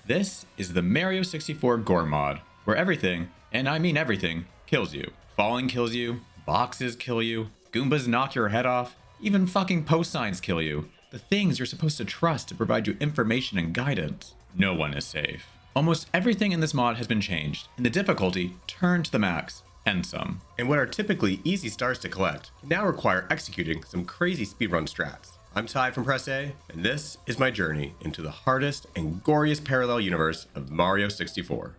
This is the Mario 64 Gore mod, where everything, and I mean everything, kills you. Falling kills you, boxes kill you, Goombas knock your head off, even fucking post signs kill you. The things you're supposed to trust to provide you information and guidance. No one is safe. Almost everything in this mod has been changed, and the difficulty turned to the max, and some. And what are typically easy stars to collect can now require executing some crazy speedrun strats. I'm Ty from Pressa, and this is my journey into the hardest and goriest parallel universe of Mario 64.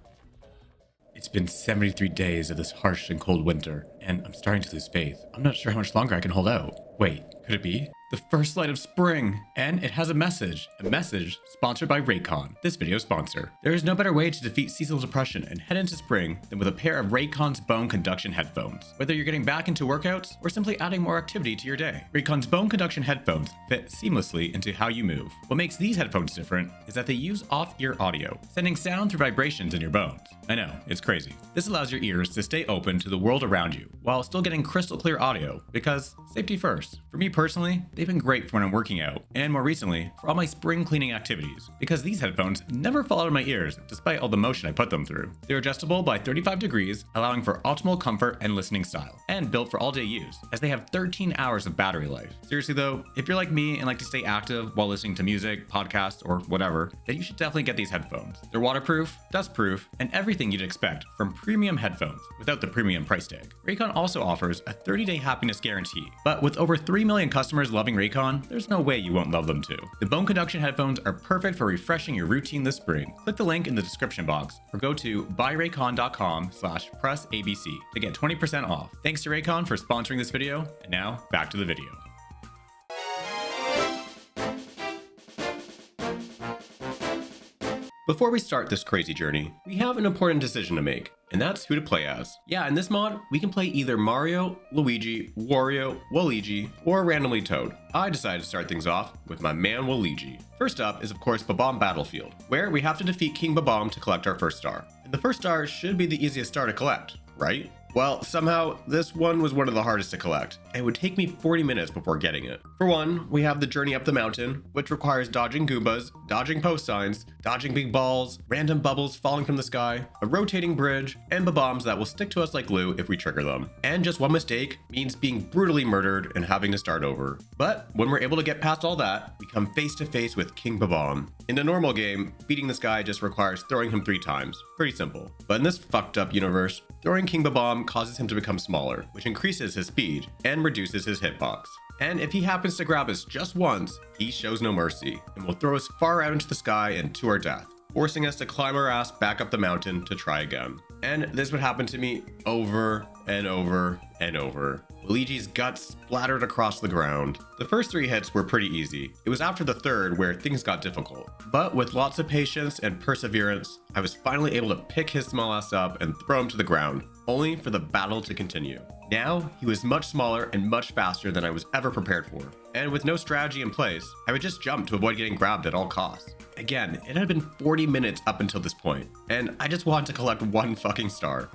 It's been 73 days of this harsh and cold winter, and I'm starting to lose faith. I'm not sure how much longer I can hold out. Wait, could it be? The first light of spring! And it has a message sponsored by Raycon, this video's sponsor. There is no better way to defeat seasonal depression and head into spring than with a pair of Raycon's bone conduction headphones. Whether you're getting back into workouts or simply adding more activity to your day, Raycon's bone conduction headphones fit seamlessly into how you move. What makes these headphones different is that they use off-ear audio, sending sound through vibrations in your bones. I know, it's crazy. This allows your ears to stay open to the world around you while still getting crystal clear audio, because safety first. For me personally, they've been great for when I'm working out, and more recently, for all my spring cleaning activities, because these headphones never fall out of my ears despite all the motion I put them through. They're adjustable by 35 degrees, allowing for optimal comfort and listening style, and built for all-day use, as they have 13 hours of battery life. Seriously though, if you're like me and like to stay active while listening to music, podcasts, or whatever, then you should definitely get these headphones. They're waterproof, dustproof, and everything you'd expect from premium headphones without the premium price tag. Raycon also offers a 30-day happiness guarantee, but with over 3 million customers loving Raycon, there's no way you won't love them too. The bone conduction headphones are perfect for refreshing your routine this spring. Click the link in the description box or go to buyraycon.com/pressabc to get 20% off. Thanks to Raycon for sponsoring this video, and now back to the video. Before we start this crazy journey, we have an important decision to make, and that's who to play as. Yeah, in this mod, we can play either Mario, Luigi, Wario, Waluigi, or randomly Toad. I decided to start things off with my man Waluigi. First up is of course Bob-omb Battlefield, where we have to defeat King Bob-omb to collect our first star. And the first star should be the easiest star to collect, right? Well, somehow, this one was one of the hardest to collect, and it would take me 40 minutes before getting it. For one, we have the journey up the mountain, which requires dodging Goombas, dodging post signs, dodging big balls, random bubbles falling from the sky, a rotating bridge, and bob-ombs that will stick to us like glue if we trigger them. And just one mistake means being brutally murdered and having to start over. But when we're able to get past all that, we come face to face with King Bob-omb. In the normal game, beating this guy just requires throwing him 3 times. Pretty simple. But in this fucked up universe, throwing King Bob-omb causes him to become smaller, which increases his speed and reduces his hitbox. And if he happens to grab us just once, he shows no mercy and will throw us far out into the sky and to our death, forcing us to climb our ass back up the mountain to try again. And this would happen to me over and over and over. Luigi's guts splattered across the ground. The first 3 hits were pretty easy. It was after the third where things got difficult. But with lots of patience and perseverance, I was finally able to pick his small ass up and throw him to the ground, only for the battle to continue. Now, he was much smaller and much faster than I was ever prepared for. And with no strategy in place, I would just jump to avoid getting grabbed at all costs. Again, it had been 40 minutes up until this point, and I just wanted to collect 1 fucking star.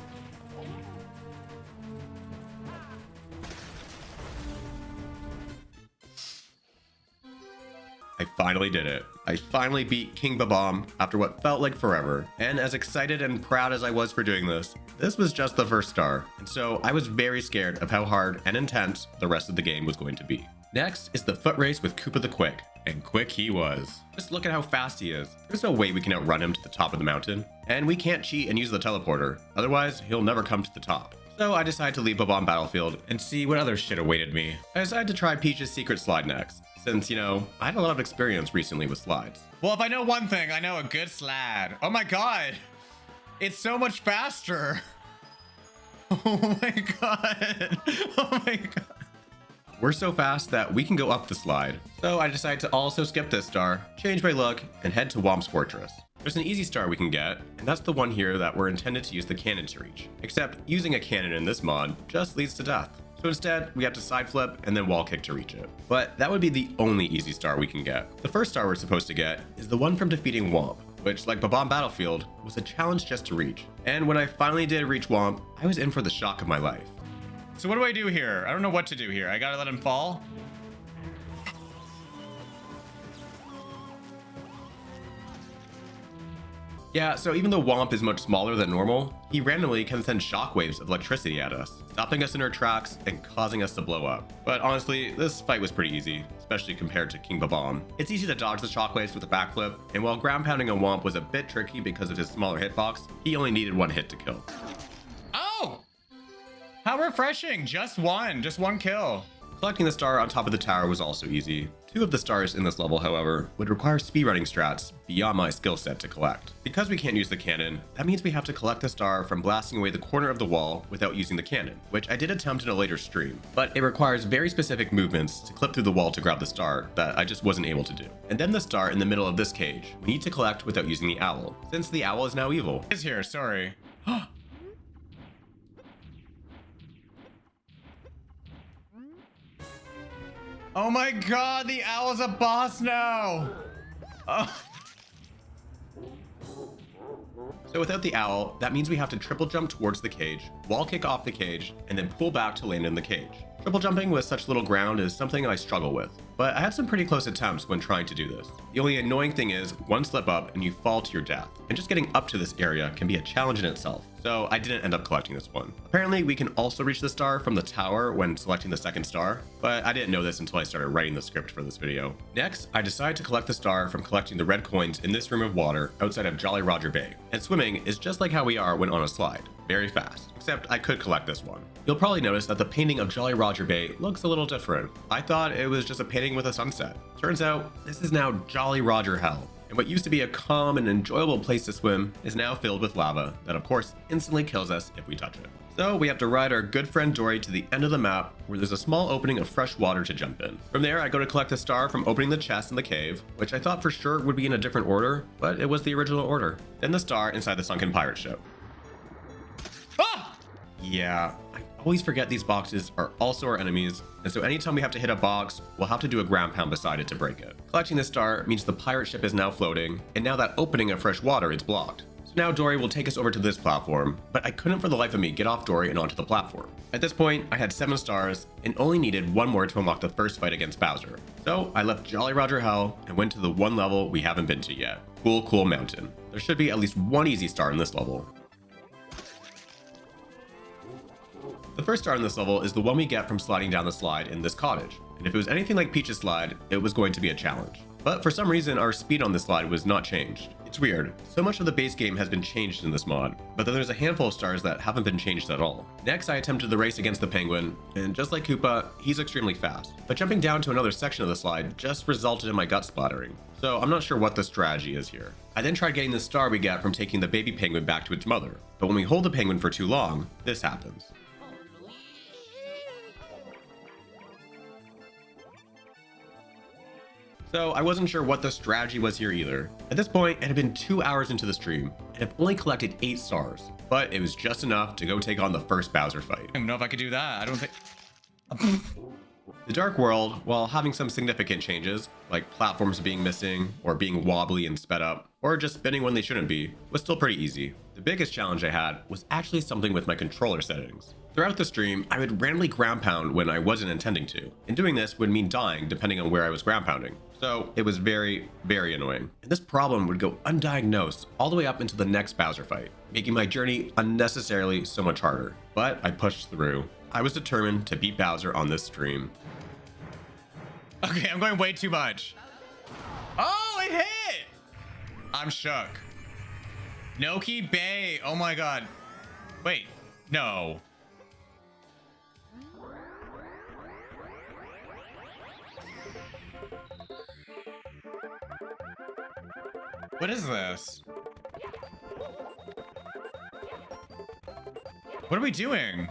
I finally did it. I finally beat King Bob-omb after what felt like forever. And as excited and proud as I was for doing this was just the first star. And so I was very scared of how hard and intense the rest of the game was going to be. Next is the foot race with Koopa the Quick. And quick he was. Just look at how fast he is. There's no way we can outrun him to the top of the mountain. And we can't cheat and use the teleporter. Otherwise, he'll never come to the top. So I decided to leave Bob-omb Battlefield and see what other shit awaited me. I decided to try Peach's secret slide next, since, you know, I had a lot of experience recently with slides. Well, if I know one thing, I know a good slide. Oh my god! It's so much faster! Oh my god! Oh my god! We're so fast that we can go up the slide. So I decided to also skip this star, change my look, and head to Whomp's Fortress. There's an easy star we can get, and that's the one here that we're intended to use the cannon to reach. Except using a cannon in this mod just leads to death. So instead, we have to side flip and then wall kick to reach it. But that would be the only easy star we can get. The first star we're supposed to get is the one from defeating Whomp, which, like Bob-omb Battlefield, was a challenge just to reach. And when I finally did reach Whomp, I was in for the shock of my life. So what do I do here? I don't know what to do here. I gotta let him fall? Yeah, so even though Womp is much smaller than normal, he randomly can send shockwaves of electricity at us, stopping us in our tracks and causing us to blow up. But honestly, this fight was pretty easy, especially compared to King Babam. It's easy to dodge the shockwaves with a backflip, and while ground pounding on Womp was a bit tricky because of his smaller hitbox, he only needed one hit to kill. Oh! How refreshing! Just one kill. Collecting the star on top of the tower was also easy. 2 of the stars in this level, however, would require speedrunning strats beyond my skill set to collect. Because we can't use the cannon, that means we have to collect the star from blasting away the corner of the wall without using the cannon, which I did attempt in a later stream, but it requires very specific movements to clip through the wall to grab the star that I just wasn't able to do. And then the star in the middle of this cage, we need to collect without using the owl, since the owl is now evil. Is here, sorry. Oh my god, the owl's a boss now! Oh. So without the owl, that means we have to triple jump towards the cage, wall kick off the cage, and then pull back to land in the cage. Triple jumping with such little ground is something I struggle with, but I had some pretty close attempts when trying to do this. The only annoying thing is, one slip up and you fall to your death, and just getting up to this area can be a challenge in itself, so I didn't end up collecting this one. Apparently, we can also reach the star from the tower when selecting the second star, but I didn't know this until I started writing the script for this video. Next, I decided to collect the star from collecting the red coins in this room of water outside of Jolly Roger Bay, and swimming is just like how we are when on a slide, very fast, except I could collect this one. You'll probably notice that the painting of Jolly Roger Bay looks a little different. I thought it was just a painting with a sunset. Turns out, this is now Jolly Roger Hell, and what used to be a calm and enjoyable place to swim is now filled with lava that of course instantly kills us if we touch it. So we have to ride our good friend Dory to the end of the map where there's a small opening of fresh water to jump in. From there, I go to collect the star from opening the chest in the cave, which I thought for sure would be in a different order, but it was the original order. Then the star inside the sunken pirate ship. Ah! Yeah, I always forget these boxes are also our enemies, and so anytime we have to hit a box, we'll have to do a ground pound beside it to break it. Collecting the star means the pirate ship is now floating, and now that opening of fresh water is blocked. So now Dory will take us over to this platform, but I couldn't for the life of me get off Dory and onto the platform. At this point, I had 7 stars and only needed 1 more to unlock the first fight against Bowser. So I left Jolly Roger Hell and went to the one level we haven't been to yet, Cool Mountain. There should be at least 1 easy star in this level. The first star in this level is the one we get from sliding down the slide in this cottage, and if it was anything like Peach's slide, it was going to be a challenge. But for some reason, our speed on this slide was not changed. It's weird, so much of the base game has been changed in this mod, but then there's a handful of stars that haven't been changed at all. Next, I attempted the race against the penguin, and just like Koopa, he's extremely fast. But jumping down to another section of the slide just resulted in my gut splattering, so I'm not sure what the strategy is here. I then tried getting the star we get from taking the baby penguin back to its mother, but when we hold the penguin for too long, this happens. So I wasn't sure what the strategy was here either. At this point, it had been 2 hours into the stream, and I've only collected 8 stars, but it was just enough to go take on the first Bowser fight. I don't even know if I could do that. I don't think... The Dark World, while having some significant changes, like platforms being missing, or being wobbly and sped up, or just spinning when they shouldn't be, was still pretty easy. The biggest challenge I had was actually something with my controller settings. Throughout the stream, I would randomly ground pound when I wasn't intending to, and doing this would mean dying depending on where I was ground pounding. So it was very, very annoying. And this problem would go undiagnosed all the way up into the next Bowser fight, making my journey unnecessarily so much harder. But I pushed through. I was determined to beat Bowser on this stream. Okay, I'm going way too much. Oh, it hit! I'm shook. Noki Bay. Oh my god. Wait, no. What is this? What are we doing?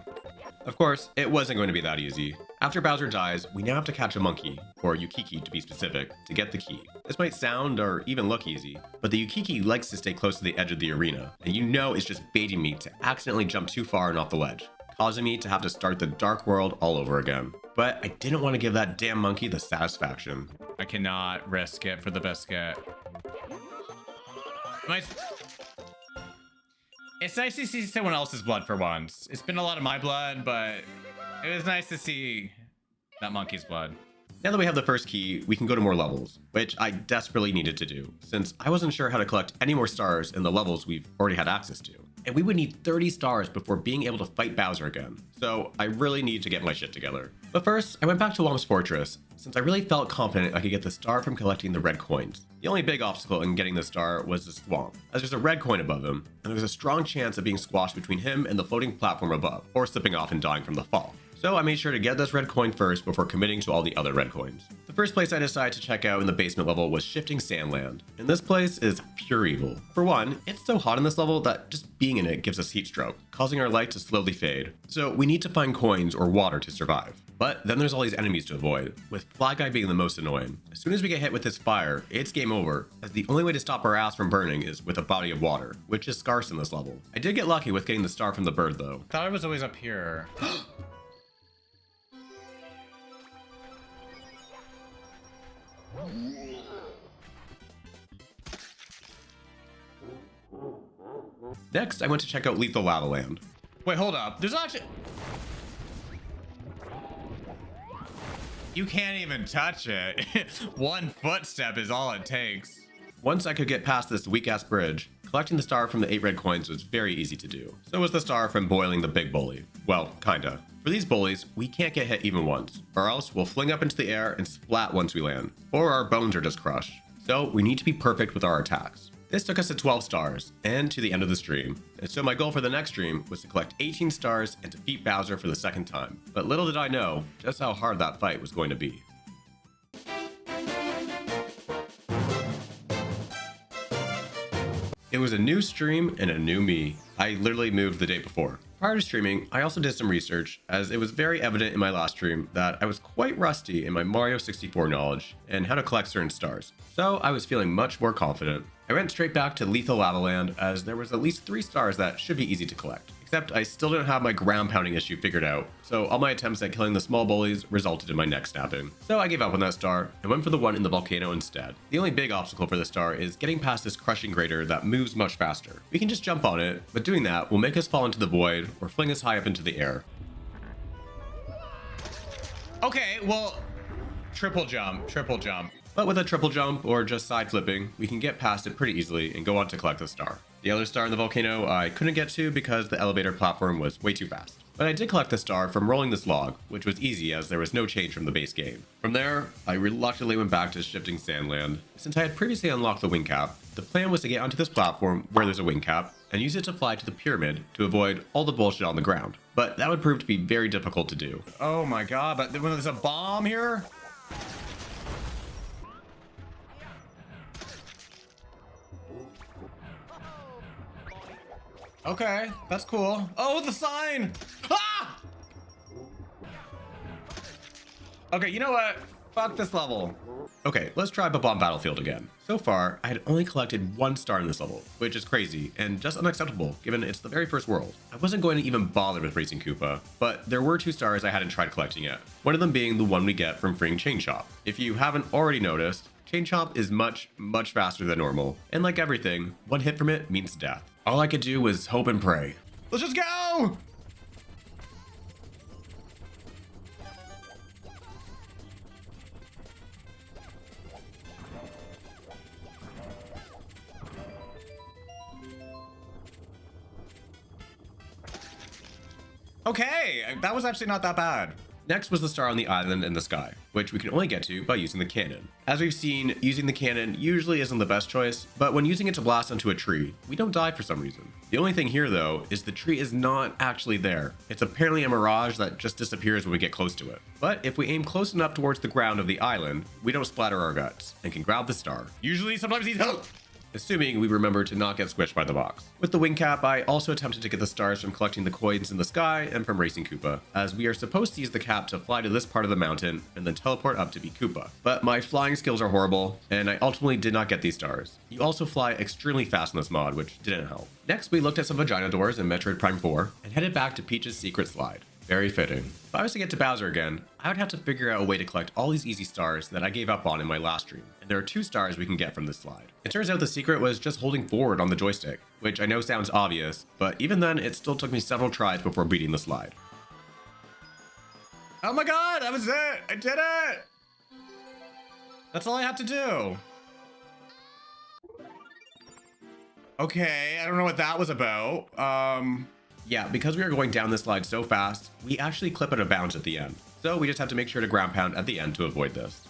Of course, it wasn't going to be that easy. After Bowser dies, we now have to catch a monkey, or Yukiki to be specific, to get the key. This might sound or even look easy, but the Yukiki likes to stay close to the edge of the arena, and you know it's just baiting me to accidentally jump too far and off the ledge, causing me to have to start the Dark World all over again. But I didn't want to give that damn monkey the satisfaction. I cannot risk it for the biscuit. It's nice to see someone else's blood for once. It's been a lot of my blood, but it was nice to see that monkey's blood. Now that we have the first key, we can go to more levels, which I desperately needed to do, since I wasn't sure how to collect any more stars in the levels we've already had access to. And we would need 30 stars before being able to fight Bowser again, so I really need to get my shit together. But first, I went back to Whomp's Fortress, since I really felt confident I could get the star from collecting the red coins. The only big obstacle in getting the star was the Thwomp, as there's a red coin above him, and there's a strong chance of being squashed between him and the floating platform above, or slipping off and dying from the fall. So I made sure to get this red coin first before committing to all the other red coins. The first place I decided to check out in the basement level was Shifting Sandland, and this place is pure evil. For one, it's so hot in this level that just being in it gives us heat stroke, causing our light to slowly fade. So we need to find coins or water to survive. But then there's all these enemies to avoid, with Fly Guy being the most annoying. As soon as we get hit with his fire, it's game over, as the only way to stop our ass from burning is with a body of water, which is scarce in this level. I did get lucky with getting the star from the bird though. Thought I was always up here. Next, I went to check out Lethal Lava Land. Wait, hold up. There's actually... You can't even touch it. One footstep is all it takes. Once I could get past this weak-ass bridge, collecting the star from the 8 red coins was very easy to do. So was the star from boiling the big bully. Well, kinda. For these bullies, we can't get hit even once, or else we'll fling up into the air and splat once we land, or our bones are just crushed. So we need to be perfect with our attacks. This took us to 12 stars, and to the end of the stream. And so my goal for the next stream was to collect 18 stars and defeat Bowser for the second time. But little did I know just how hard that fight was going to be. It was a new stream and a new me. I literally moved the day before. Prior to streaming, I also did some research, as it was very evident in my last stream that I was quite rusty in my Mario 64 knowledge and how to collect certain stars. So I was feeling much more confident. I went straight back to Lethal Lava Land, as there was at least 3 stars that should be easy to collect. Except I still didn't have my ground pounding issue figured out, so all my attempts at killing the small bullies resulted in my neck snapping. So I gave up on that star and went for the one in the volcano instead. The only big obstacle for the star is getting past this crushing grater that moves much faster. We can just jump on it, but doing that will make us fall into the void or fling us high up into the air. Okay, well, triple jump. But with a triple jump or just side flipping, we can get past it pretty easily and go on to collect the star. The other star in the volcano I couldn't get to because the elevator platform was way too fast. But I did collect the star from rolling this log, which was easy as there was no change from the base game. From there, I reluctantly went back to Shifting Sandland. Since I had previously unlocked the wing cap, the plan was to get onto this platform where there's a wing cap and use it to fly to the pyramid to avoid all the bullshit on the ground. But that would prove to be very difficult to do. Oh my god, but when there's a bomb here? Okay, that's cool. Oh, the sign! Ah! Okay, you know what? Fuck this level. Okay, let's try Bob-omb Battlefield again. So far, I had only collected 1 star in this level, which is crazy and just unacceptable given it's the very first world. I wasn't going to even bother with Racing Koopa, but there were 2 stars I hadn't tried collecting yet. One of them being the one we get from freeing Chain Chomp. If you haven't already noticed, Chain Chomp is much faster than normal, and like everything, one hit from it means death. All I could do was hope and pray. Let's just go! Okay, that was actually not that bad. Next was the star on the island in the sky, which we can only get to by using the cannon. As we've seen, using the cannon usually isn't the best choice, but when using it to blast onto a tree, we don't die for some reason. The only thing here though, is the tree is not actually there. It's apparently a mirage that just disappears when we get close to it. But if we aim close enough towards the ground of the island, we don't splatter our guts, and can grab the star. Usually, sometimes he's... Assuming we remember to not get squished by the box. With the wing cap, I also attempted to get the stars from collecting the coins in the sky and from Racing Koopa, as we are supposed to use the cap to fly to this part of the mountain and then teleport up to be Koopa. But my flying skills are horrible, and I ultimately did not get these stars. You also fly extremely fast in this mod, which didn't help. Next, we looked at some vagina doors in Metroid Prime 4 and headed back to Peach's secret slide. Very fitting. If I was to get to Bowser again, I would have to figure out a way to collect all these easy stars that I gave up on in my last stream. And there are 2 stars we can get from this slide. It turns out the secret was just holding forward on the joystick, which I know sounds obvious, but even then it still took me several tries before beating the slide. Oh my god, that was it! I did it! That's all I had to do. Okay, I don't know what that was about. Yeah, because we are going down this slide so fast, we actually clip out of bounds at the end. So we just have to make sure to ground pound at the end to avoid this.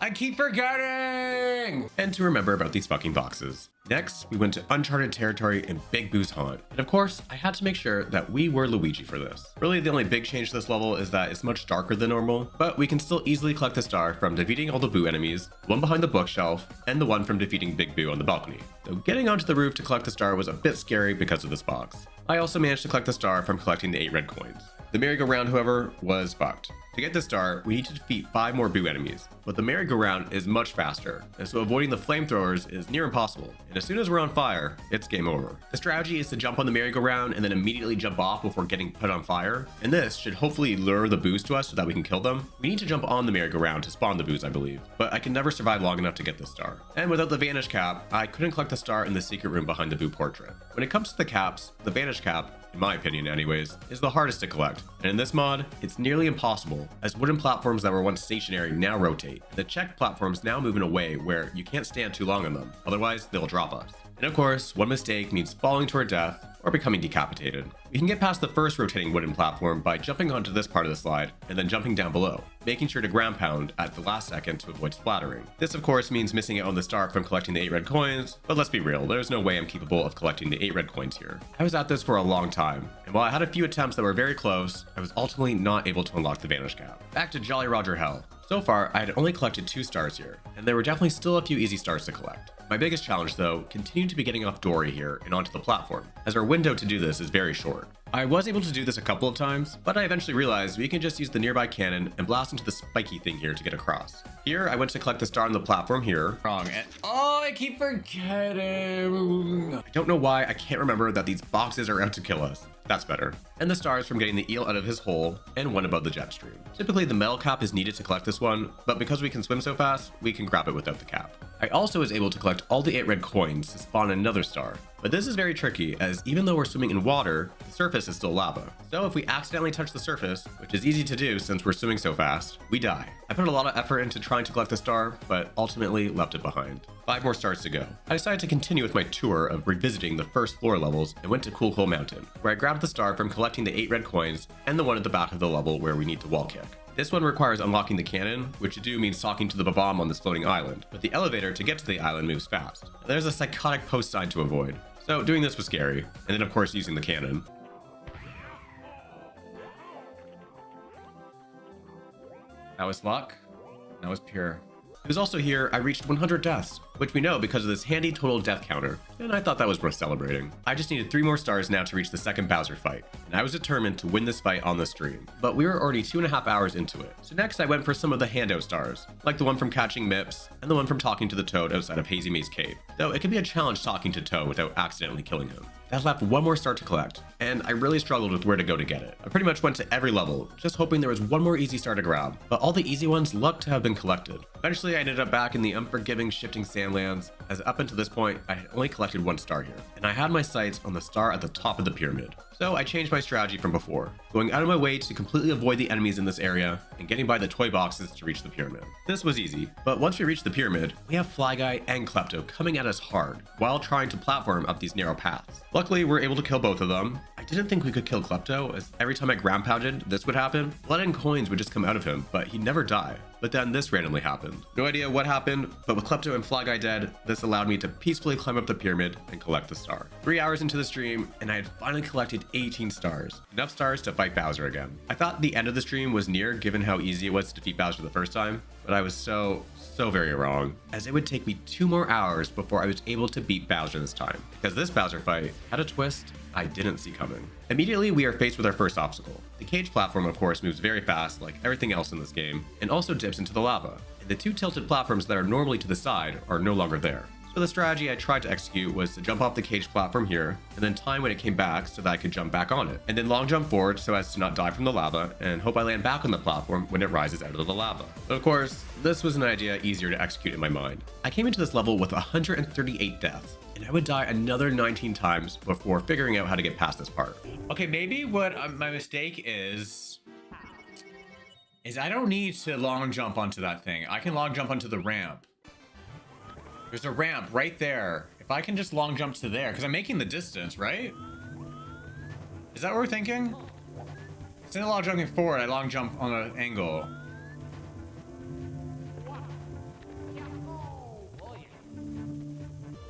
I keep forgetting! And to remember about these fucking boxes. Next, we went to uncharted territory in Big Boo's haunt. And of course, I had to make sure that we were Luigi for this. Really, the only big change to this level is that it's much darker than normal, but we can still easily collect the star from defeating all the Boo enemies, one behind the bookshelf, and the one from defeating Big Boo on the balcony. So getting onto the roof to collect the star was a bit scary because of this box. I also managed to collect the star from collecting the 8 red coins. The merry-go-round, however, was fucked. To get the star, we need to defeat 5 more Boo enemies, but the merry-go-round is much faster, and so avoiding the flamethrowers is near impossible, and as soon as we're on fire, it's game over. The strategy is to jump on the merry-go-round and then immediately jump off before getting put on fire, and this should hopefully lure the Boos to us so that we can kill them. We need to jump on the merry-go-round to spawn the Boos, I believe, but I can never survive long enough to get this star. And without the Vanish cap, I couldn't collect the star in the secret room behind the Boo portrait. When it comes to the caps, the Vanish cap, in my opinion anyways, is the hardest to collect, and in this mod, it's nearly impossible, as wooden platforms that were once stationary now rotate. The checked platforms now move in a way where you can't stand too long on them, otherwise they'll drop us. And of course, one mistake means falling to our death or becoming decapitated. We can get past the first rotating wooden platform by jumping onto this part of the slide and then jumping down below, making sure to ground pound at the last second to avoid splattering. This of course means missing out on the star from collecting the 8 red coins, but let's be real, there's no way I'm capable of collecting the 8 red coins here. I was at this for a long time, and while I had a few attempts that were very close, I was ultimately not able to unlock the Vanish cap. Back to Jolly Roger Hell. So far, I had only collected 2 stars here, and there were definitely still a few easy stars to collect. My biggest challenge though, continued to be getting off Dory here and onto the platform, as our window to do this is very short. I was able to do this a couple of times, but I eventually realized we can just use the nearby cannon and blast into the spiky thing here to get across. Here, I went to collect the star on the platform here. Wrong. Oh, I keep forgetting. I don't know why I can't remember that these boxes are out to kill us. That's better. And the stars from getting the eel out of his hole and one above the jet stream. Typically the metal cap is needed to collect this one, but because we can swim so fast, we can grab it without the cap. I also was able to collect all the 8 red coins to spawn another star. But this is very tricky, as even though we're swimming in water, the surface is still lava. So if we accidentally touch the surface, which is easy to do since we're swimming so fast, we die. I put a lot of effort into trying to collect the star, but ultimately left it behind. 5 more stars to go. I decided to continue with my tour of revisiting the first floor levels and went to Cool Cool Mountain, where I grabbed the star from collecting the 8 red coins and the one at the back of the level where we need to wall kick. This one requires unlocking the cannon, which to do means talking to the bomb on this floating island, but the elevator to get to the island moves fast. There's a psychotic post sign to avoid, so doing this was scary, and then of course using the cannon. That was luck. That was pure. It was also here I reached 100 deaths, which we know because of this handy total death counter, and I thought that was worth celebrating. I just needed 3 more stars now to reach the second Bowser fight, and I was determined to win this fight on the stream. But we were already 2.5 hours into it, so next I went for some of the handout stars, like the one from catching Mips, and the one from talking to the Toad outside of Hazy Maze Cave, though it can be a challenge talking to Toad without accidentally killing him. That left 1 more star to collect, and I really struggled with where to go to get it. I pretty much went to every level, just hoping there was 1 more easy star to grab, but all the easy ones looked to have been collected. Eventually I ended up back in the unforgiving shifting Sandlands, as up until this point I had only collected 1 star here, and I had my sights on the star at the top of the pyramid. So I changed my strategy from before, going out of my way to completely avoid the enemies in this area and getting by the toy boxes to reach the pyramid. This was easy, but once we reached the pyramid, we have Fly Guy and Klepto coming at us hard while trying to platform up these narrow paths. Luckily, we're able to kill both of them. I didn't think we could kill Klepto, as every time I ground pounded, this would happen. Blood and coins would just come out of him, but he'd never die. But then this randomly happened. No idea what happened, but with Klepto and Fly Guy dead, this allowed me to peacefully climb up the pyramid and collect the star. 3 hours into the stream, and I had finally collected 18 stars. Enough stars to fight Bowser again. I thought the end of the stream was near given how easy it was to defeat Bowser the first time, but I was so very wrong, as it would take me 2 more hours before I was able to beat Bowser this time, because this Bowser fight had a twist I didn't see coming. Immediately, we are faced with our first obstacle. The cage platform, of course, moves very fast, like everything else in this game, and also dips into the lava. And the 2 tilted platforms that are normally to the side are no longer there. So the strategy I tried to execute was to jump off the cage platform here, and then time when it came back so that I could jump back on it, and then long jump forward so as to not die from the lava, and hope I land back on the platform when it rises out of the lava. But of course, this was an idea easier to execute in my mind. I came into this level with 138 deaths, and I would die another 19 times before figuring out how to get past this part. Okay, maybe what my mistake is... is I don't need to long jump onto that thing. I can long jump onto the ramp. There's a ramp right there. If I can just long jump to there, because I'm making the distance, right? Is that what we're thinking? Instead of long jumping forward, I long jump on an angle.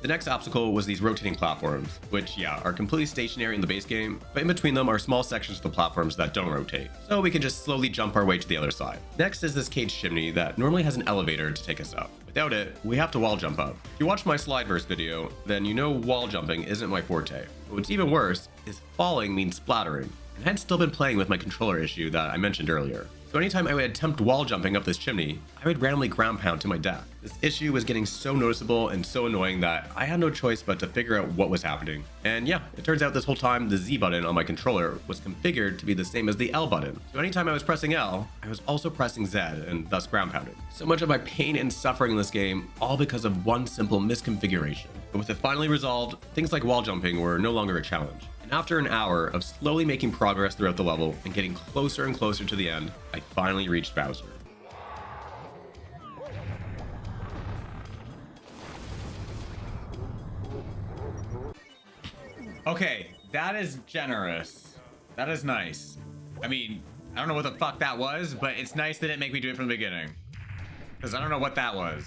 The next obstacle was these rotating platforms, which, yeah, are completely stationary in the base game, but in between them are small sections of the platforms that don't rotate, so we can just slowly jump our way to the other side. Next is this cage chimney that normally has an elevator to take us up. Without it, we have to wall jump up. If you watched my Slideverse video, then you know wall jumping isn't my forte. But what's even worse is falling means splattering, and I had still been playing with my controller issue that I mentioned earlier. So anytime I would attempt wall jumping up this chimney, I would randomly ground pound to my death. This issue was getting so noticeable and so annoying that I had no choice but to figure out what was happening. And yeah, it turns out this whole time the Z button on my controller was configured to be the same as the L button. So anytime I was pressing L, I was also pressing Z and thus ground pounding. So much of my pain and suffering in this game, all because of one simple misconfiguration. But with it finally resolved, things like wall jumping were no longer a challenge. After an hour of slowly making progress throughout the level and getting closer and closer to the end, I finally reached Bowser. Okay, that is generous. That is nice. I mean, I don't know what the fuck that was, but it's nice that it didn't make me do it from the beginning. Because I don't know what that was.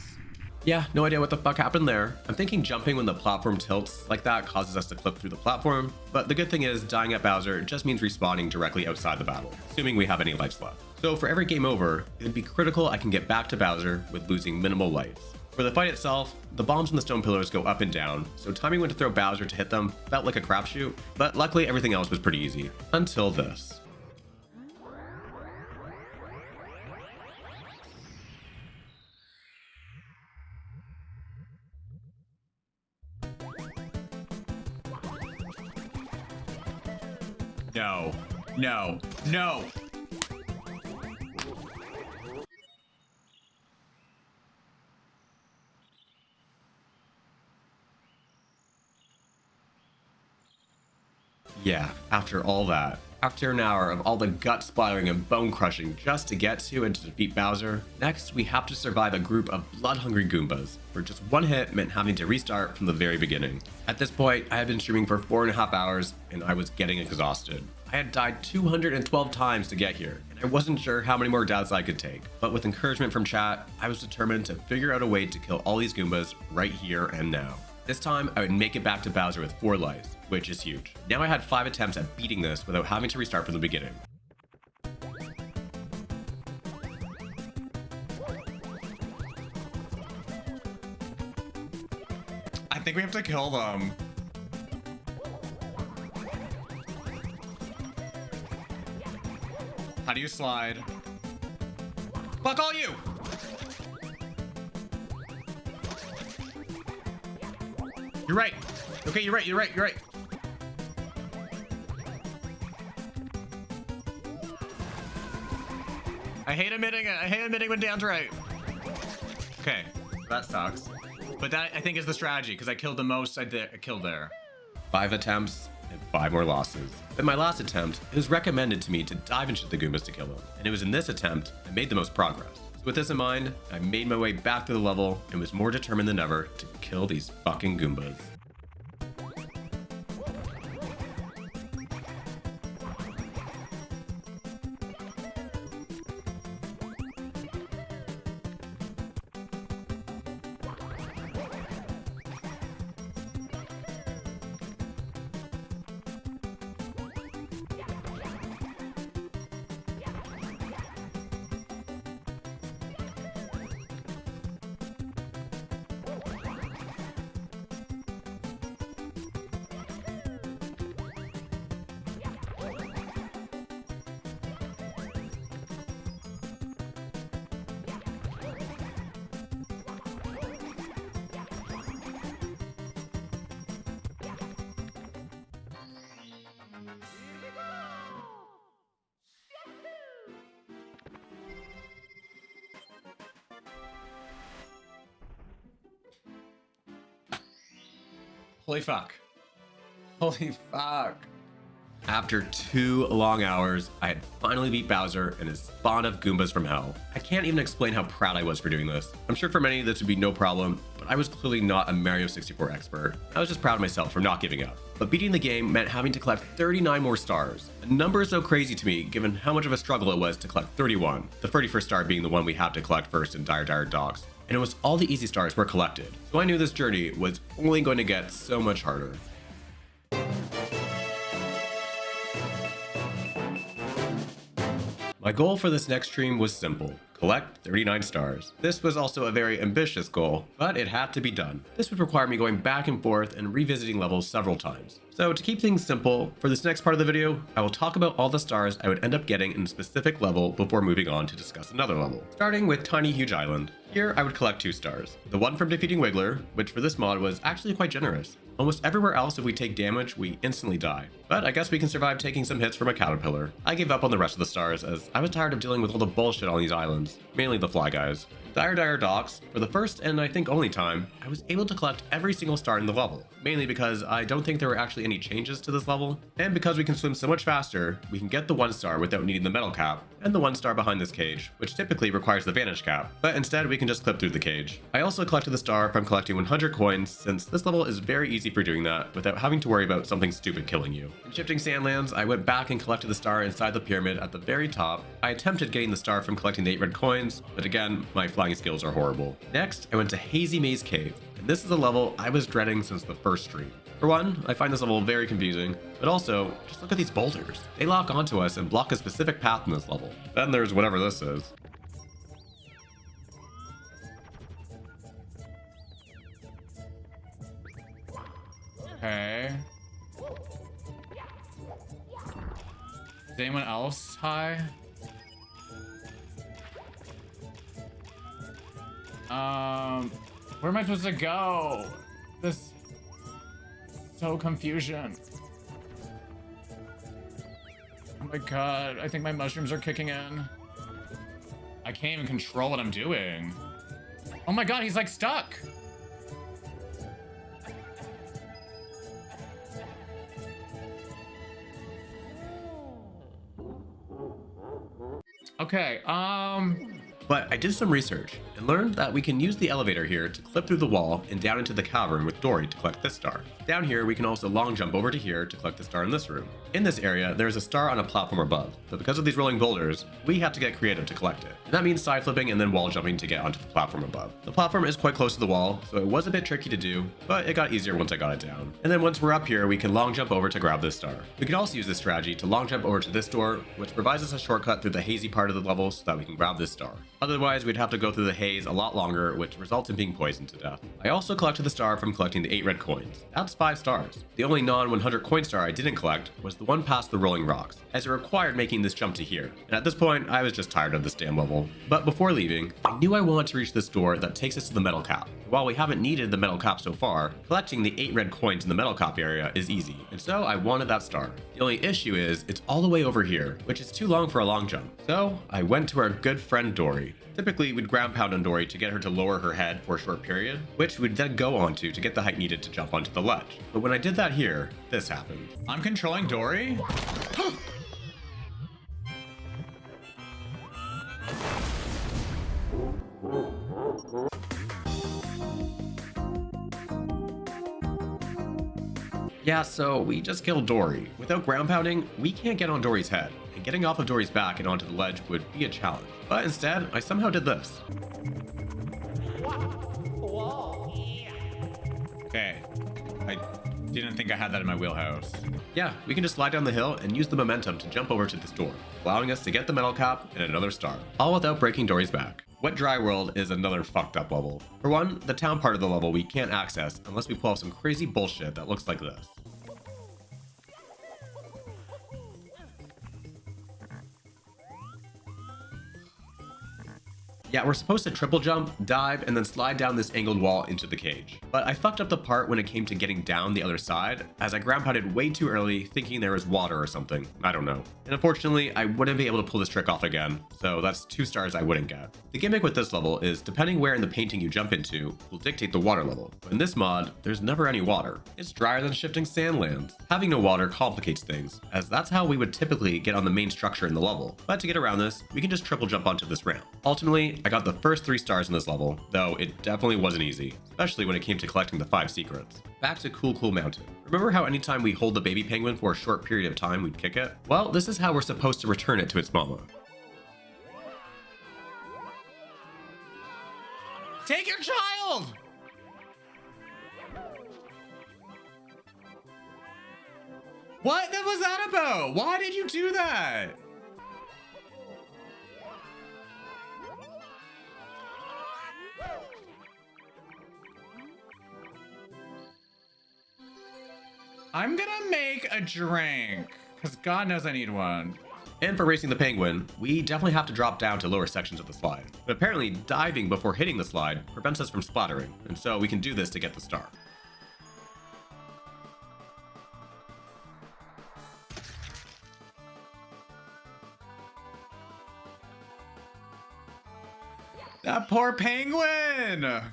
Yeah, no idea what the fuck happened there. I'm thinking jumping when the platform tilts like that causes us to clip through the platform, but the good thing is dying at Bowser just means respawning directly outside the battle, assuming we have any lives left. So for every game over, it would be critical I can get back to Bowser with losing minimal lives. For the fight itself, the bombs and the stone pillars go up and down, so timing when to throw Bowser to hit them felt like a crapshoot, but luckily everything else was pretty easy. Until this. No, no, no. Yeah, after all that, after an hour of all the gut splattering and bone crushing just to get to and to defeat Bowser, next we have to survive a group of blood-hungry Goombas, where just one hit meant having to restart from the very beginning. At this point, I had been streaming for 4.5 hours and I was getting exhausted. I had died 212 times to get here, and I wasn't sure how many more deaths I could take. But with encouragement from chat, I was determined to figure out a way to kill all these Goombas right here and now. This time, I would make it back to Bowser with 4 lives, which is huge. Now I had 5 attempts at beating this without having to restart from the beginning. I think we have to kill them. How do you slide? Fuck all you! You're right. Okay, you're right, you're right, you're right. I hate admitting when Dan's right. Okay, that sucks. But that, I think, is the strategy, because I killed the most I killed there. 5 attempts and 5 more losses. In my last attempt, it was recommended to me to dive into the Goombas to kill them, and it was in this attempt I made the most progress. So with this in mind, I made my way back to the level and was more determined than ever to kill these fucking Goombas. Holy fuck. Holy fuck. After 2 long hours, I had finally beat Bowser and his spawn of Goombas from hell. I can't even explain how proud I was for doing this. I'm sure for many this would be no problem, but I was clearly not a Mario 64 expert. I was just proud of myself for not giving up. But beating the game meant having to collect 39 more stars. A number so crazy to me given how much of a struggle it was to collect 31, the 31st star being the one we have to collect first in Dire Docks. And it was all the easy stars were collected. So I knew this journey was only going to get so much harder. My goal for this next stream was simple: collect 39 stars. This was also a very ambitious goal, but it had to be done. This would require me going back and forth and revisiting levels several times. So to keep things simple, for this next part of the video, I will talk about all the stars I would end up getting in a specific level before moving on to discuss another level. Starting with Tiny Huge Island. Here I would collect 2 stars. The one from defeating Wiggler, which for this mod was actually quite generous. Almost everywhere else if we take damage, we instantly die. But I guess we can survive taking some hits from a caterpillar. I gave up on the rest of the stars as I was tired of dealing with all the bullshit on these islands, mainly the fly guys. Dire Docks, for the first and I think only time, I was able to collect every single star in the level, mainly because I don't think there were actually any changes to this level, and because we can swim so much faster, we can get the 1 star without needing the metal cap, and the 1 star behind this cage, which typically requires the Vanish cap, but instead we can just clip through the cage. I also collected the star from collecting 100 coins, since this level is very easy for doing that without having to worry about something stupid killing you. In shifting Sandlands, I went back and collected the star inside the pyramid at the very top. I attempted getting the star from collecting the 8 red coins, but again, my flying skills are horrible. Next, I went to Hazy Maze Cave, and this is a level I was dreading since the first stream. For one, I find this level very confusing, but also, just look at these boulders. They lock onto us and block a specific path in this level. Then there's whatever this is. Okay. Is anyone else high? Where am I supposed to go? This so confusion. Oh my god, I think my mushrooms are kicking in. I can't even control what I'm doing. Oh my god, he's like stuck. Okay, But I did some research and learned that we can use the elevator here to clip through the wall and down into the cavern with Dory to collect this star. Down here, we can also long jump over to here to collect the star in this room. In this area, there is a star on a platform above, but because of these rolling boulders, we have to get creative to collect it. And that means side flipping and then wall jumping to get onto the platform above. The platform is quite close to the wall, so it was a bit tricky to do, but it got easier once I got it down. And then once we're up here, we can long jump over to grab this star. We can also use this strategy to long jump over to this door, which provides us a shortcut through the hazy part of the level so that we can grab this star. Otherwise, we'd have to go through the haze a lot longer, which results in being poisoned to death. I also collected the star from collecting the 8 red coins. That's 5 stars. The only non-100 coin star I didn't collect was the one past the rolling rocks, as it required making this jump to here. And at this point, I was just tired of this damn level. But before leaving, I knew I wanted to reach this door that takes us to the metal cap. While we haven't needed the metal cap so far, collecting the 8 red coins in the metal cap area is easy, and so I wanted that star. The only issue is, it's all the way over here, which is too long for a long jump. So I went to our good friend Dory. Typically, we'd ground pound on Dory to get her to lower her head for a short period, which we'd then go onto to get the height needed to jump onto the ledge. But when I did that here, this happened. I'm controlling Dory? Yeah, so we just killed Dory. Without ground pounding, we can't get on Dory's head, and getting off of Dory's back and onto the ledge would be a challenge. But instead, I somehow did this. Okay. I didn't think I had that in my wheelhouse. Yeah, we can just slide down the hill and use the momentum to jump over to this door, allowing us to get the metal cap and another star, all without breaking Dory's back. Wet Dry World is another fucked up level. For one, the town part of the level we can't access unless we pull off some crazy bullshit that looks like this. Yeah, we're supposed to triple jump, dive, and then slide down this angled wall into the cage. But I fucked up the part when it came to getting down the other side, as I ground pounded way too early, thinking there was water or something. I don't know. And unfortunately, I wouldn't be able to pull this trick off again, so that's 2 stars I wouldn't get. The gimmick with this level is depending where in the painting you jump into will dictate the water level. But in this mod, there's never any water. It's drier than shifting Sandland. Having no water complicates things, as that's how we would typically get on the main structure in the level. But to get around this, we can just triple jump onto this ramp. Ultimately, I got the first 3 stars in this level, though it definitely wasn't easy, especially when it came to collecting the 5 secrets. Back to Cool Mountain. Remember how anytime we hold the baby penguin for a short period of time, we'd kick it? Well, this is how we're supposed to return it to its mama. Take your child! What was that about? Why did you do that? I'm gonna make a drink, because God knows I need one. And for racing the penguin, we definitely have to drop down to lower sections of the slide. But apparently, diving before hitting the slide prevents us from splattering, and so we can do this to get the star. That poor penguin!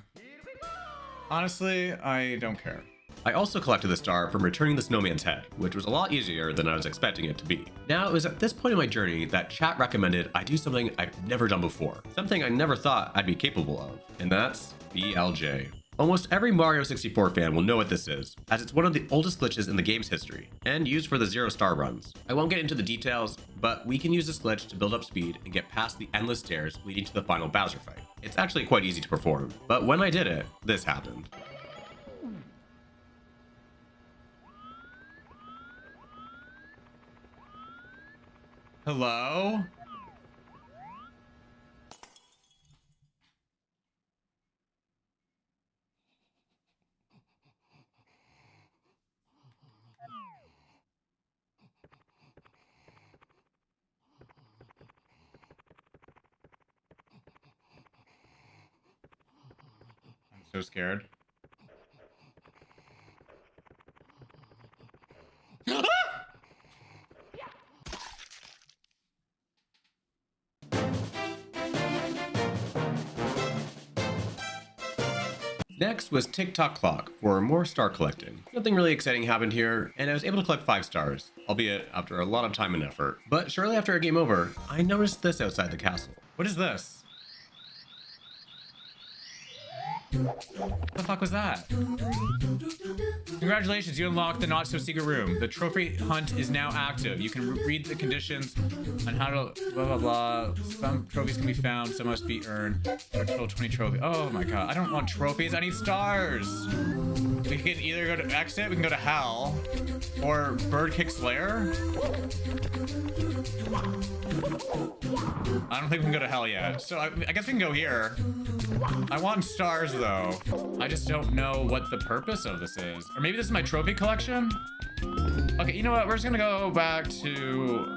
Honestly, I don't care. I also collected the star from returning the snowman's head, which was a lot easier than I was expecting it to be. Now, it was at this point in my journey that chat recommended I do something I've never done before, something I never thought I'd be capable of, and that's BLJ. Almost every Mario 64 fan will know what this is, as it's one of the oldest glitches in the game's history, and used for the 0-star runs. I won't get into the details, but we can use this glitch to build up speed and get past the endless stairs leading to the final Bowser fight. It's actually quite easy to perform, but when I did it, this happened. Hello? I'm so scared. Next was TikTok Clock for more star collecting. Nothing really exciting happened here, and I was able to collect 5 stars, albeit after a lot of time and effort. But shortly after a game over, I noticed this outside the castle. What is this? What the fuck was that? Congratulations, you unlocked the not-so-secret room. The trophy hunt is now active. You can read the conditions on how to blah, blah, blah. Some trophies can be found, some must be earned. For a total 20 trophies. Oh my god, I don't want trophies, I need stars. We can either go to exit, we can go to hell, or bird kick slayer. I don't think we can go to hell yet. So I guess we can go here. I want stars though. I just don't know what the purpose of this is. Or maybe this is my trophy collection? Okay, you know what? We're just gonna go back to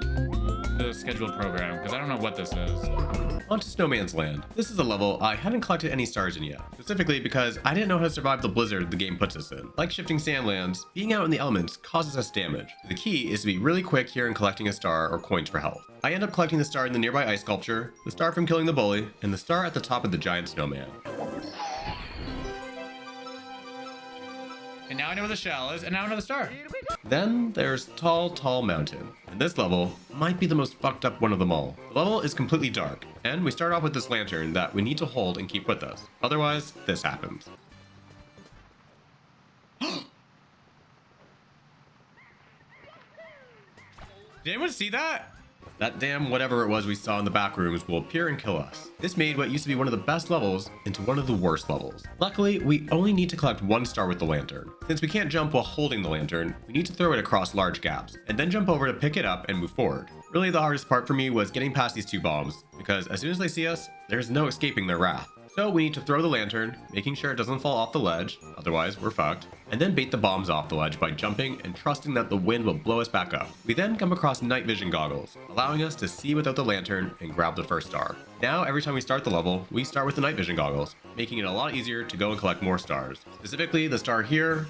the scheduled program because I don't know what this is. On to Snowman's Land. This is a level I haven't collected any stars in yet, specifically because I didn't know how to survive the blizzard the game puts us in. Like shifting Sandlands, being out in the elements causes us damage. The key is to be really quick here in collecting a star or coins for health. I end up collecting the star in the nearby ice sculpture, the star from killing the bully, and the star at the top of the giant snowman. And now I know where the shell is, and now I know the star. Then there's Tall Mountain, and this level might be the most fucked up one of them all. The level is completely dark, and we start off with this lantern that we need to hold and keep with us. Otherwise, this happens. Did anyone see that? That damn whatever it was we saw in the back rooms will appear and kill us. This made what used to be one of the best levels into one of the worst levels. Luckily, we only need to collect 1 star with the lantern. Since we can't jump while holding the lantern, we need to throw it across large gaps, and then jump over to pick it up and move forward. Really, the hardest part for me was getting past these 2 bombs, because as soon as they see us, there's no escaping their wrath. So we need to throw the lantern, making sure it doesn't fall off the ledge, otherwise we're fucked, and then bait the bombs off the ledge by jumping and trusting that the wind will blow us back up. We then come across night vision goggles, allowing us to see without the lantern and grab the first star. Now, every time we start the level, we start with the night vision goggles, making it a lot easier to go and collect more stars. Specifically, the star here,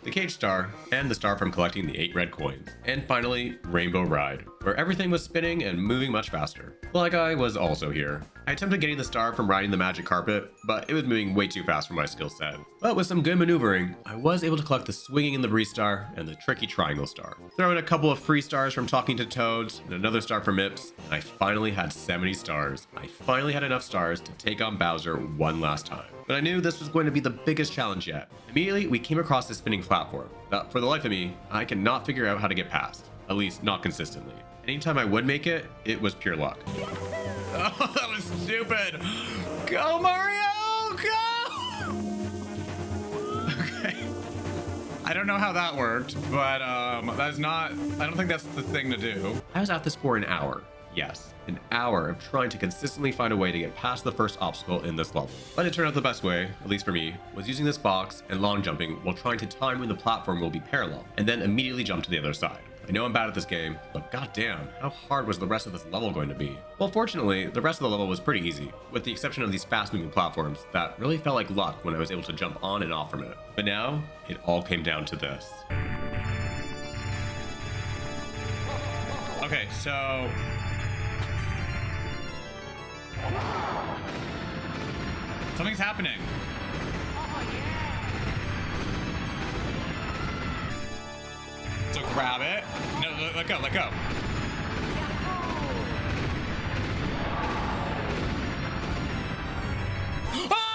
the cage star, and the star from collecting the 8 red coins. And finally, Rainbow Ride, where everything was spinning and moving much faster. Fly Guy was also here. I attempted getting the star from riding the magic carpet, but it was moving way too fast for my skill set. But with some good maneuvering, I was able to collect the swinging in the breeze star and the tricky triangle star. Throw in a couple of free stars from talking to Toads and another star from Ips, and I finally had 70 stars. I finally had enough stars to take on Bowser one last time. But I knew this was going to be the biggest challenge yet. Immediately, we came across this spinning platform that, for the life of me, I cannot figure out how to get past. At least, not consistently. Anytime I would make it, it was pure luck. Oh, that was stupid! Go, Mario! Go! Okay. I don't know how that worked, but that's not... I don't think that's the thing to do. I was at this for an hour. Yes, an hour of trying to consistently find a way to get past the first obstacle in this level. But it turned out the best way, at least for me, was using this box and long jumping while trying to time when the platform will be parallel, and then immediately jump to the other side. I know I'm bad at this game, but goddamn, how hard was the rest of this level going to be? Well, fortunately, the rest of the level was pretty easy, with the exception of these fast-moving platforms that really felt like luck when I was able to jump on and off from it. But now, it all came down to this. Okay, so... something's happening. So grab it. No, let go, let go. Ah!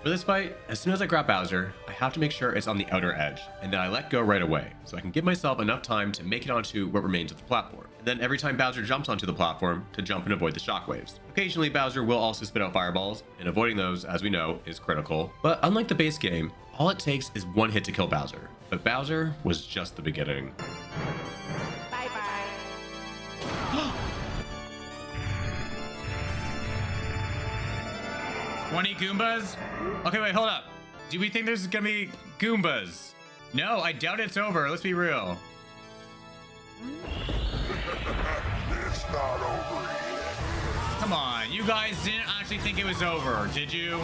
For this fight, as soon as I grab Bowser, I have to make sure it's on the outer edge, and then I let go right away, so I can give myself enough time to make it onto what remains of the platform. And then every time Bowser jumps onto the platform, to jump and avoid the shockwaves. Occasionally, Bowser will also spit out fireballs, and avoiding those, as we know, is critical. But unlike the base game, all it takes is one hit to kill Bowser. But Bowser was just the beginning. Bye-bye. 20 Goombas? Okay, wait, hold up. Do we think there's gonna be Goombas? No, I doubt it's over. Let's be real. It's not over yet. Come on, you guys didn't actually think it was over, did you?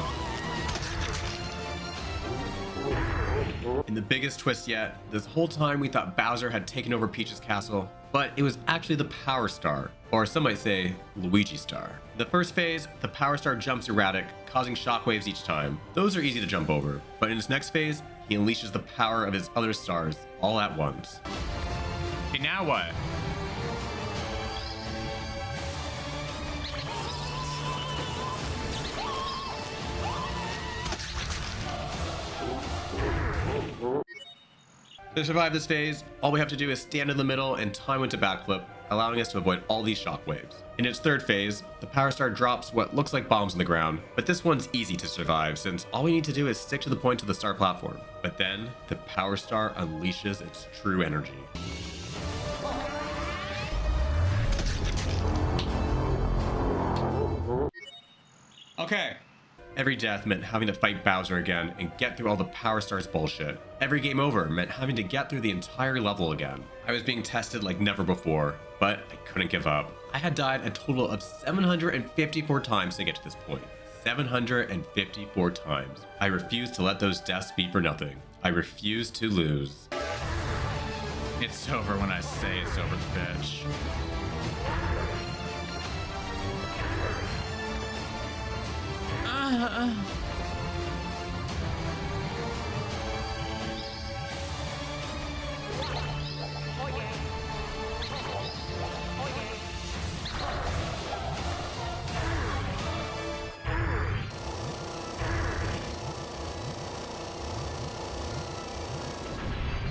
And the biggest twist yet, this whole time we thought Bowser had taken over Peach's castle, but it was actually the Power Star, or some might say, Luigi Star. In the first phase, the Power Star jumps erratic, causing shockwaves each time. Those are easy to jump over, but in his next phase, he unleashes the power of his other stars all at once. Okay, now what? To survive this phase, all we have to do is stand in the middle and time into backflip, allowing us to avoid all these shockwaves. In its third phase, the Power Star drops what looks like bombs on the ground, but this one's easy to survive since all we need to do is stick to the point of the star platform. But then, the Power Star unleashes its true energy. Okay. Every death meant having to fight Bowser again and get through all the Power Stars bullshit. Every game over meant having to get through the entire level again. I was being tested like never before, but I couldn't give up. I had died a total of 754 times to get to this point. 754 times. I refused to let those deaths be for nothing. I refused to lose. It's over when I say it's over, bitch. Oh yeah. Oh yeah.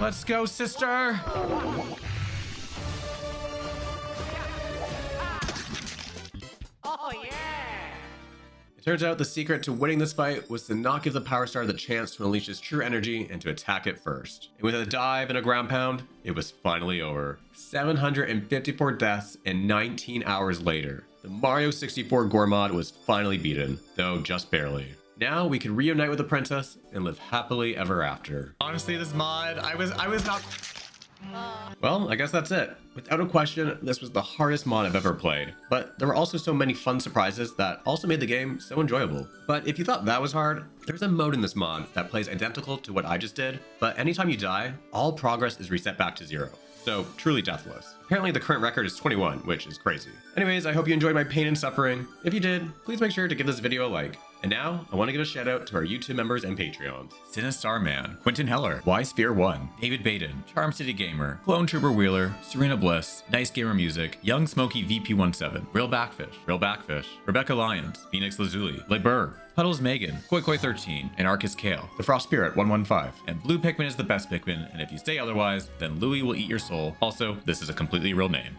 Let's go, sister. Oh yeah. It turns out the secret to winning this fight was to not give the Power Star the chance to unleash its true energy and to attack it first. And with a dive and a ground pound, it was finally over. 754 deaths and 19 hours later, the Mario 64 Gore mod was finally beaten, though just barely. Now we can reunite with the princess and live happily ever after. Honestly, this mod, I was not... Well, I guess that's it. Without a question, this was the hardest mod I've ever played, but there were also so many fun surprises that also made the game so enjoyable. But if you thought that was hard, there's a mode in this mod that plays identical to what I just did, but anytime you die, all progress is reset back to 0. So truly deathless. Apparently the current record is 21, which is crazy. Anyways, I hope you enjoyed my pain and suffering. If you did, please make sure to give this video a like. And now, I want to give a shout out to our YouTube members and Patreons. Sinistar Man, Quentin Heller, Y-Sphere1, David Baden, Charm City Gamer, Clone Trooper Wheeler, Serena Bliss, Nice Gamer Music, Young Smoky VP17, Real Backfish, Rebecca Lyons, Phoenix Lazuli, Leber, Puddles Megan, Koi13, and Arcus Kale, The Frost Spirit 115, and Blue Pikmin is the best Pikmin, and if you say otherwise, then Louie will eat your soul. Also, this is a completely real name.